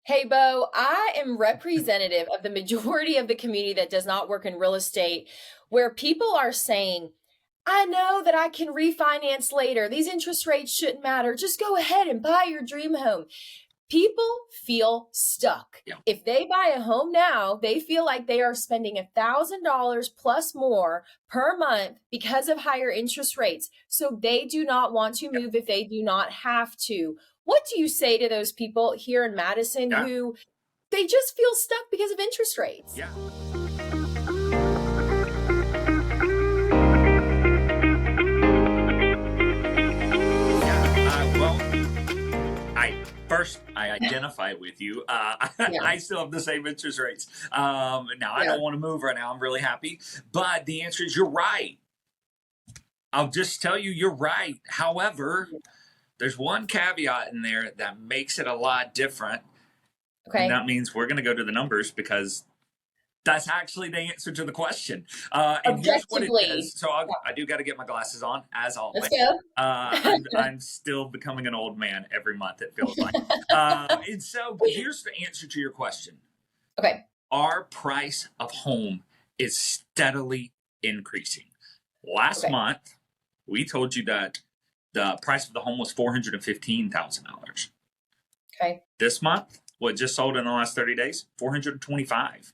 Hey, Beau, I am representative of the majority of the community that does not work in real estate, where people are saying, I know that I can refinance later. These interest rates shouldn't matter. Just go ahead and buy your dream home. People feel stuck. Yeah. If they buy a home now, they feel like they are spending $1,000 plus more per month because of higher interest rates. So they do not want to move if they do not have to. What do you say to those people here in Madison Yeah. who they just feel stuck because of interest rates? Yeah. I identify with you. I still have the same interest rates. Now, I don't want to move right now. I'm really happy. But the answer is you're right. I'll just tell you, you're right. However, there's one caveat in there that makes it a lot different. Okay. And that means we're going to go to the numbers because that's actually the answer to the question. And here's what it is. So I do got to get my glasses on, as always. Let's go. I'm still becoming an old man every month, it feels like. And so, but here's the answer to your question. Okay. Our price of home is steadily increasing. Last month, we told you that the price of the home was $415,000. Okay. This month, what just sold in the last 30 days? $425,000.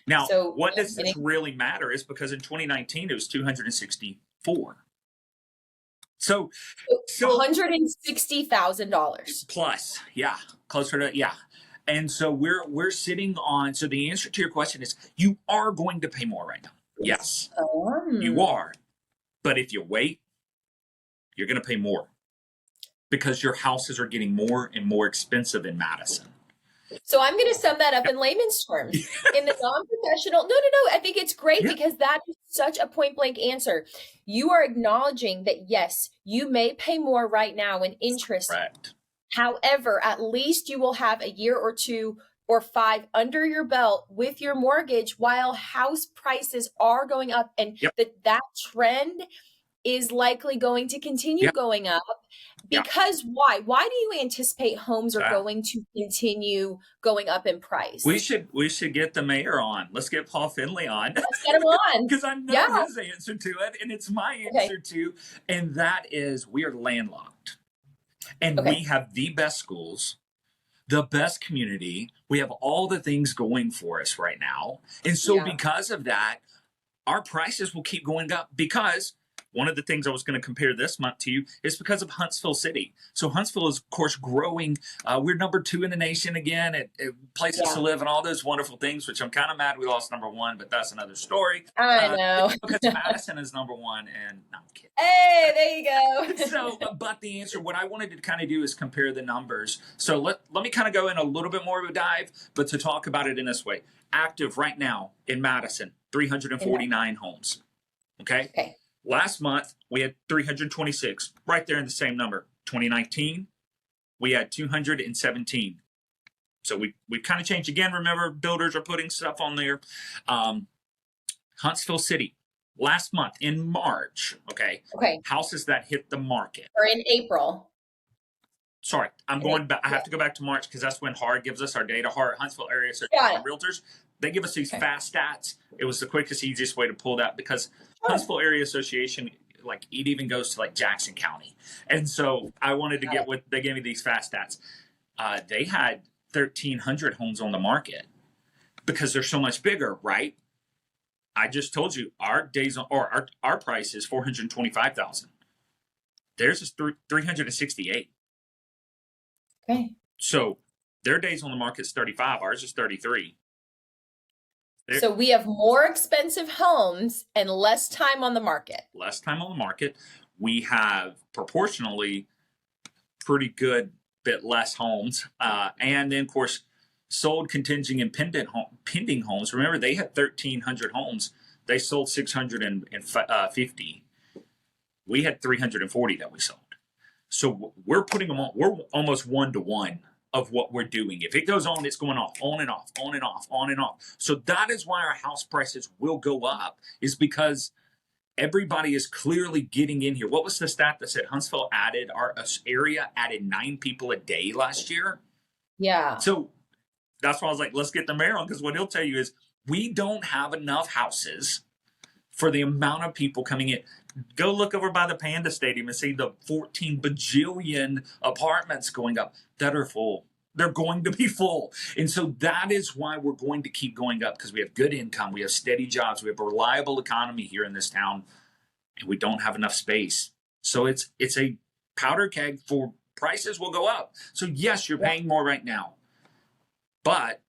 Now, what does this really matter is because in 2019, it was $264,000. So $160,000 plus, closer to, And so we're sitting on, so the answer to your question is you are going to pay more right now. Yes, you are. But if you wait, you're going to pay more because your houses are getting more and more expensive in Madison. So I'm going to sum that up in layman's terms. In the non-professional, no. I think it's great because that is such a point blank answer. You are acknowledging that, yes, you may pay more right now in interest. Correct. However, at least you will have a year or 2 or 5 under your belt with your mortgage while house prices are going up. And that trend is likely going to continue going up. Because why? Why do you anticipate homes are going to continue going up in price? We should get the mayor on. Let's get Paul Finley on. Let's get him on. Because I know his answer to it, and it's my answer too. And that is we are landlocked. And we have the best schools, the best community. We have all the things going for us right now. And so because of that, our prices will keep going up because one of the things I was going to compare this month to you is because of Huntsville City. So Huntsville is, of course, growing. We're number 2 in the nation again at places to live and all those wonderful things, which I'm kind of mad we lost number 1, but that's another story. I know. Because Madison is number 1, and no, I'm kidding. Hey, there you go. So, but the answer, what I wanted to kind of do is compare the numbers. So let me kind of go in a little bit more of a dive, but to talk about it in this way. Active right now in Madison, 349 homes. Okay. Last month, we had 326, right there in the same number. 2019, we had 217. So we kind of changed again. Remember, builders are putting stuff on there. Huntsville City, last month in March, houses that hit the market. Or in April. Sorry, I'm going back. I have to go back to March because that's when HAR gives us our data. HAR, Huntsville Area Realtors. They give us these fast stats. It was the quickest, easiest way to pull that because Huntsville Area Association, like it even goes to like Jackson County. And so I wanted to get what they gave me these fast stats. They had 1,300 homes on the market because they're so much bigger, right? I just told you our days on, or our price is 425,000. Theirs is 368. Okay. So their days on the market is 35. Ours is 33. So we have more expensive homes and less time on the market. Less time on the market. We have proportionally pretty good bit less homes. And then, of course, sold contingent and pending homes. Remember, they had 1,300 homes. They sold 650. We had 340 that we sold. So we're putting them on. We're almost 1-to-1 of what we're doing. If it goes on, it's going off, on and off, on and off, on and off. So that is why our house prices will go up, is because everybody is clearly getting in here. What was the stat that said our area added 9 people a day last year? Yeah. So That's why I was like, let's get the mayor on, because what he'll tell you is we don't have enough houses for the amount of people coming in. Go look over by the Panda Stadium and see the 14 bajillion apartments going up that are full. They're going to be full. And so that is why we're going to keep going up, because we have good income, we have steady jobs, we have a reliable economy here in this town, and we don't have enough space. So it's a powder keg for prices will go up. So yes, you're paying more right now, but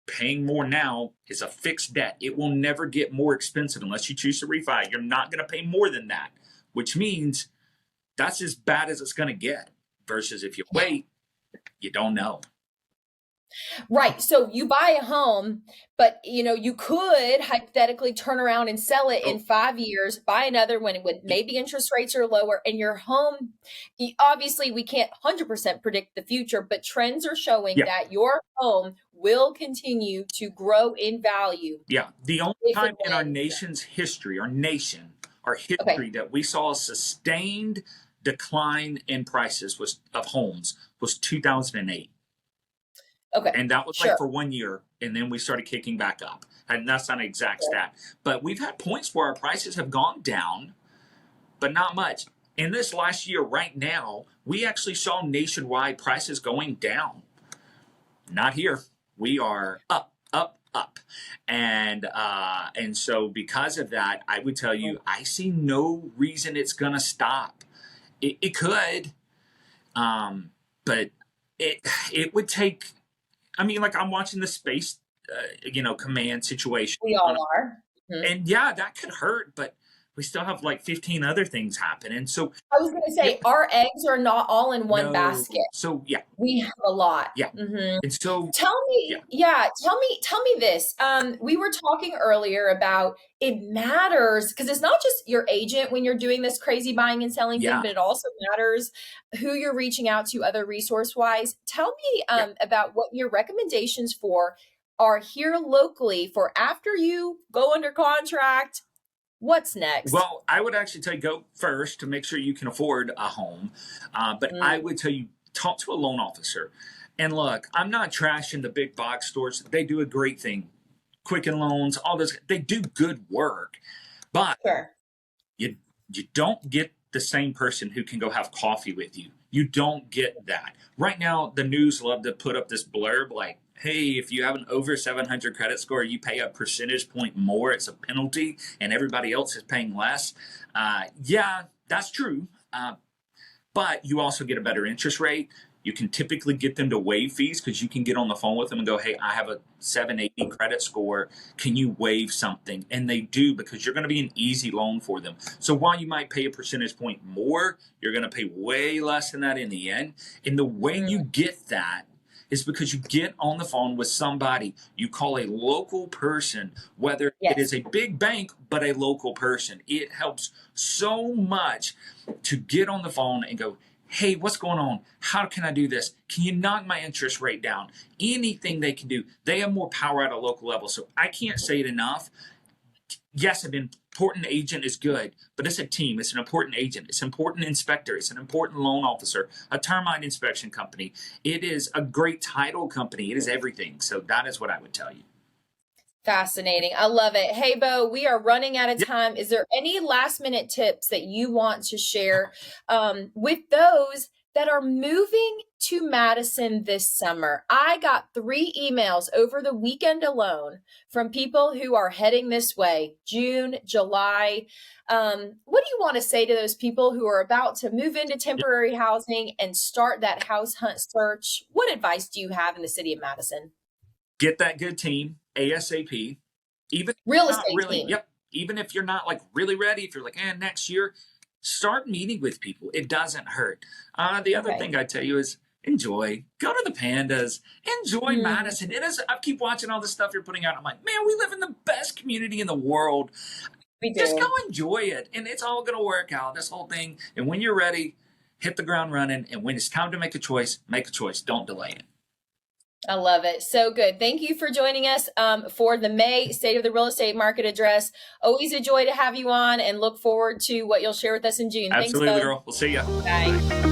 paying more now is a fixed debt. It will never get more expensive unless you choose to refi. You're not going to pay more than that, which means that's as bad as it's going to get. Versus if you wait, you don't know. Right. So you buy a home, but you could hypothetically turn around and sell it in 5 years, buy another one when maybe interest rates are lower, and your home, obviously we can't 100% predict the future, but trends are showing that your home will continue to grow in value. Yeah. The only time in our nation's history, that we saw a sustained decline in prices of homes was 2008. Okay. And that was like for 1 year, and then we started kicking back up. And that's not an exact stat. But we've had points where our prices have gone down, but not much. In this last year, right now, we actually saw nationwide prices going down. Not here. We are up, up, up. And so because of that, I would tell you, I see no reason it's going to stop. It could, but it would take... I mean, like, I'm watching the space, command situation. We all are. Mm-hmm. And yeah, that could hurt, but we still have like 15 other things happen. And so I was going to say, our eggs are not all in one basket. So yeah, we have a lot. Yeah. Mm-hmm. And so tell me this. We were talking earlier about it matters because it's not just your agent when you're doing this crazy buying and selling thing, but it also matters who you're reaching out to other resource wise. Tell me about what your recommendations for are here locally for after you go under contract. What's next? Well, I would actually tell you go first to make sure you can afford a home. But I would tell you, talk to a loan officer. And look, I'm not trashing the big box stores. They do a great thing. Quicken Loans, all this, they do good work. But you don't get the same person who can go have coffee with you. You don't get that. Right now, the news love to put up this blurb like, hey, if you have an over 700 credit score, you pay a percentage point more. It's a penalty, and everybody else is paying less. Yeah, that's true. But you also get a better interest rate. You can typically get them to waive fees because you can get on the phone with them and go, hey, I have a 780 credit score. Can you waive something? And they do, because you're going to be an easy loan for them. So while you might pay a percentage point more, you're going to pay way less than that in the end. And the way you get that is because you get on the phone with somebody. You call a local person, whether it is a big bank, but a local person. It helps so much to get on the phone and go, hey, what's going on? How can I do this? Can you knock my interest rate down? Anything they can do. They have more power at a local level. So I can't say it enough. Yes, an important agent is good, but it's a team. It's an important agent. It's an important inspector. It's an important loan officer, a termite inspection company. It is a great title company. It is everything. So that is what I would tell you. Fascinating. I love it. Hey, Beau, we are running out of time. Is there any last minute tips that you want to share with those that are moving to Madison this summer? I got 3 emails over the weekend alone from people who are heading this way, June, July. What do you want to say to those people who are about to move into temporary housing and start that house hunt search? What advice do you have in the city of Madison? Get that good team ASAP. Even real estate team. Yep. Even if you're not like really ready, if you're like, next year, start meeting with people. It doesn't hurt. The other thing I tell you is enjoy. Go to the Pandas. Enjoy Madison. It is. I keep watching all the stuff you're putting out. I'm like, man, we live in the best community in the world. We do. Just go enjoy it, and it's all going to work out. This whole thing. And when you're ready, hit the ground running. And when it's time to make a choice, make a choice. Don't delay it. I love it. So good. Thank you for joining us for the May State of the Real Estate Market Address. Always a joy to have you on, and look forward to what you'll share with us in June. Absolutely, Thanks, Beau. girl. We'll see you. Bye.